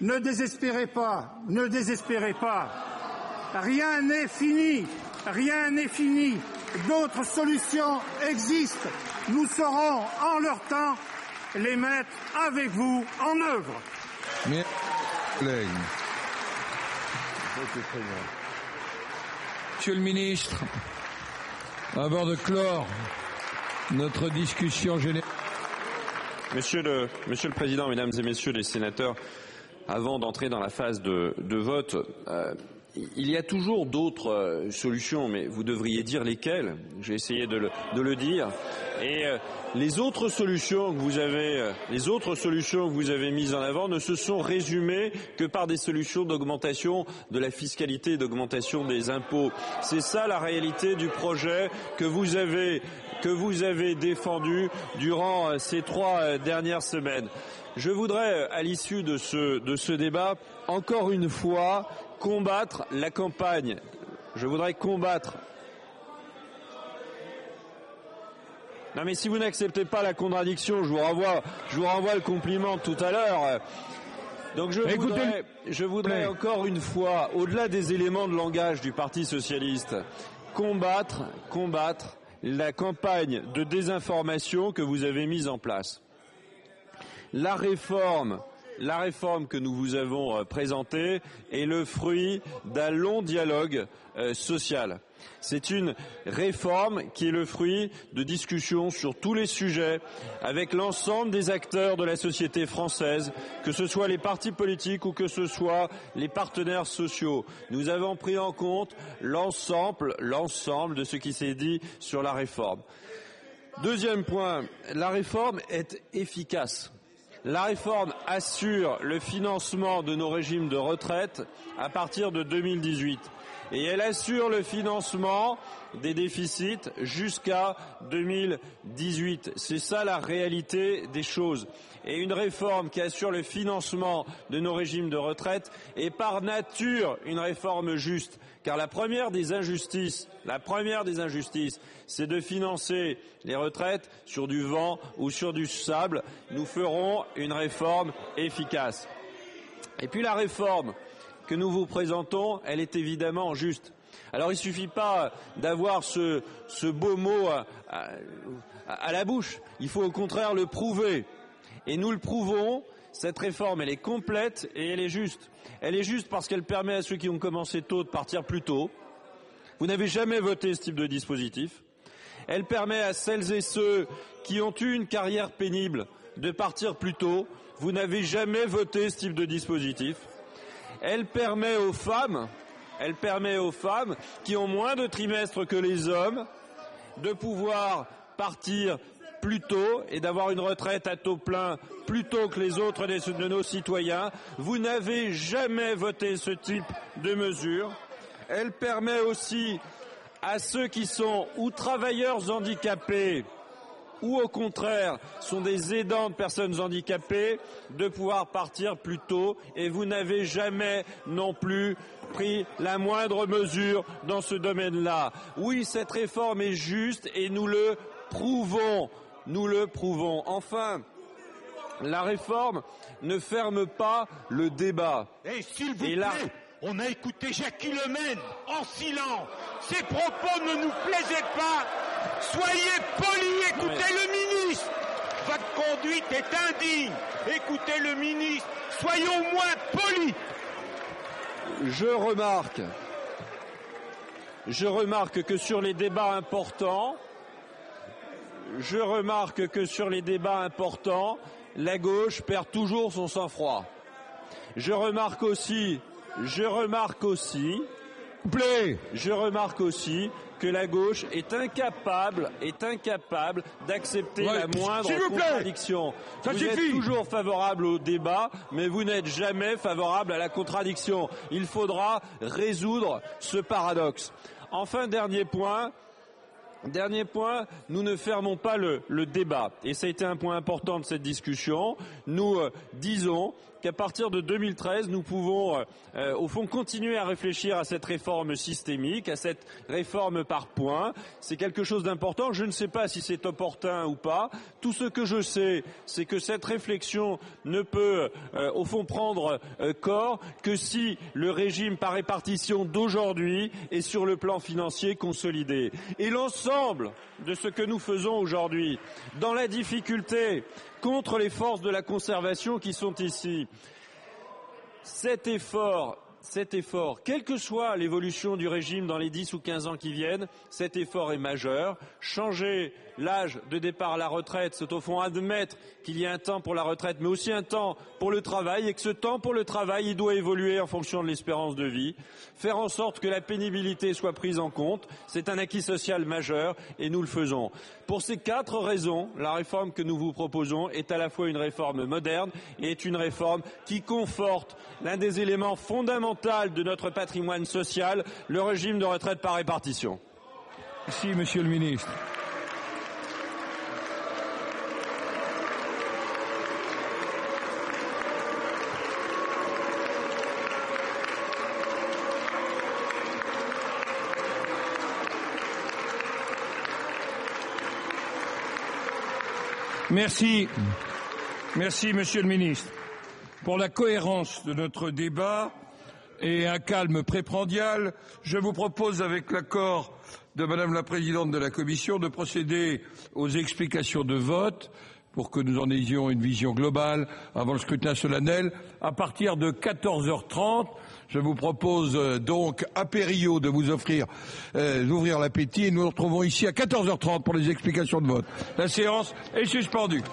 Ne désespérez pas, ne désespérez pas. Rien n'est fini, rien n'est fini. D'autres solutions existent. Nous saurons, en leur temps, les mettre avec vous en œuvre. Monsieur le ministre, avant de clore notre discussion générale. Monsieur le Président, Mesdames et Messieurs les sénateurs, avant d'entrer dans la phase de vote, il y a toujours d'autres solutions, mais vous devriez dire lesquelles. J'ai essayé de le dire. Et les autres solutions que vous avez mises en avant ne se sont résumées que par des solutions d'augmentation de la fiscalité, d'augmentation des impôts. C'est ça la réalité du projet que vous avez défendu durant ces 3 dernières semaines. Je voudrais, à l'issue de ce débat, encore une fois, combattre la campagne. Je voudrais combattre. Non mais si vous n'acceptez pas la contradiction, je vous renvoie le compliment de tout à l'heure. Donc je voudrais encore une fois, au-delà des éléments de langage du Parti socialiste, combattre la campagne de désinformation que vous avez mise en place. La réforme que nous vous avons présentée est le fruit d'un long dialogue social. C'est une réforme qui est le fruit de discussions sur tous les sujets avec l'ensemble des acteurs de la société française, que ce soit les partis politiques ou que ce soit les partenaires sociaux. Nous avons pris en compte l'ensemble de ce qui s'est dit sur la réforme. Deuxième point, la réforme est efficace. La réforme assure le financement de nos régimes de retraite à partir de 2018 et elle assure le financement des déficits jusqu'à 2018. C'est ça la réalité des choses. Et une réforme qui assure le financement de nos régimes de retraite est par nature une réforme juste. Car la première des injustices, c'est de financer les retraites sur du vent ou sur du sable. Nous ferons une réforme efficace. Et puis la réforme que nous vous présentons, elle est évidemment juste. Alors il suffit pas d'avoir ce beau mot à la bouche. Il faut au contraire le prouver. Et nous le prouvons. Cette réforme, elle est complète et elle est juste. Elle est juste parce qu'elle permet à ceux qui ont commencé tôt de partir plus tôt. Vous n'avez jamais voté ce type de dispositif. Elle permet à celles et ceux qui ont eu une carrière pénible de partir plus tôt. Vous n'avez jamais voté ce type de dispositif. Elle permet aux femmes qui ont moins de trimestres que les hommes de pouvoir partir plus tôt et d'avoir une retraite à taux plein plus tôt que les autres de nos citoyens. Vous n'avez jamais voté ce type de mesure. Elle permet aussi à ceux qui sont ou travailleurs handicapés ou au contraire sont des aidants de personnes handicapées de pouvoir partir plus tôt et vous n'avez jamais non plus pris la moindre mesure dans ce domaine-là. Oui, cette réforme est juste et nous le prouvons. Enfin, la réforme ne ferme pas le débat. Et s'il vous plaît, on a écouté Jacky Lemaine en silence. Ses propos ne nous plaisaient pas. Soyez polis, écoutez le ministre. Votre conduite est indigne. Écoutez le ministre. Soyons moins polis. Je remarque que sur les débats importants, la gauche perd toujours son sang-froid. Je remarque aussi que la gauche est incapable d'accepter la moindre contradiction. Vous êtes toujours favorable au débat, mais vous n'êtes jamais favorable à la contradiction. Il faudra résoudre ce paradoxe. Enfin, dernier point, Dernier point, nous ne fermons pas le débat. Et ça a été un point important de cette discussion. Nous disons qu'à partir de 2013, nous pouvons, au fond, continuer à réfléchir à cette réforme systémique, à cette réforme par points. C'est quelque chose d'important. Je ne sais pas si c'est opportun ou pas. Tout ce que je sais, c'est que cette réflexion ne peut, au fond, prendre corps que si le régime par répartition d'aujourd'hui est sur le plan financier consolidé. Et l'ensemble de ce que nous faisons aujourd'hui, dans la difficulté, contre les forces de la conservation qui sont ici. Cet effort, quelle que soit l'évolution du régime dans les 10 ou 15 ans qui viennent, cet effort est majeur. Changer l'âge de départ à la retraite, c'est au fond admettre qu'il y a un temps pour la retraite, mais aussi un temps pour le travail, et que ce temps pour le travail, il doit évoluer en fonction de l'espérance de vie. Faire en sorte que la pénibilité soit prise en compte, c'est un acquis social majeur, et nous le faisons. Pour ces 4 raisons, la réforme que nous vous proposons est à la fois une réforme moderne et est une réforme qui conforte l'un des éléments fondamentaux de notre patrimoine social, le régime de retraite par répartition. Merci, Monsieur le Ministre. Merci, Monsieur le Ministre. Pour la cohérence de notre débat et un calme préprandial, je vous propose, avec l'accord de Madame la Présidente de la Commission, de procéder aux explications de vote pour que nous en ayons une vision globale avant le scrutin solennel à partir de 14h30. Je vous propose donc à Périllot de vous offrir d'ouvrir l'appétit et nous nous retrouvons ici à 14h30 pour les explications de vote. La séance est suspendue.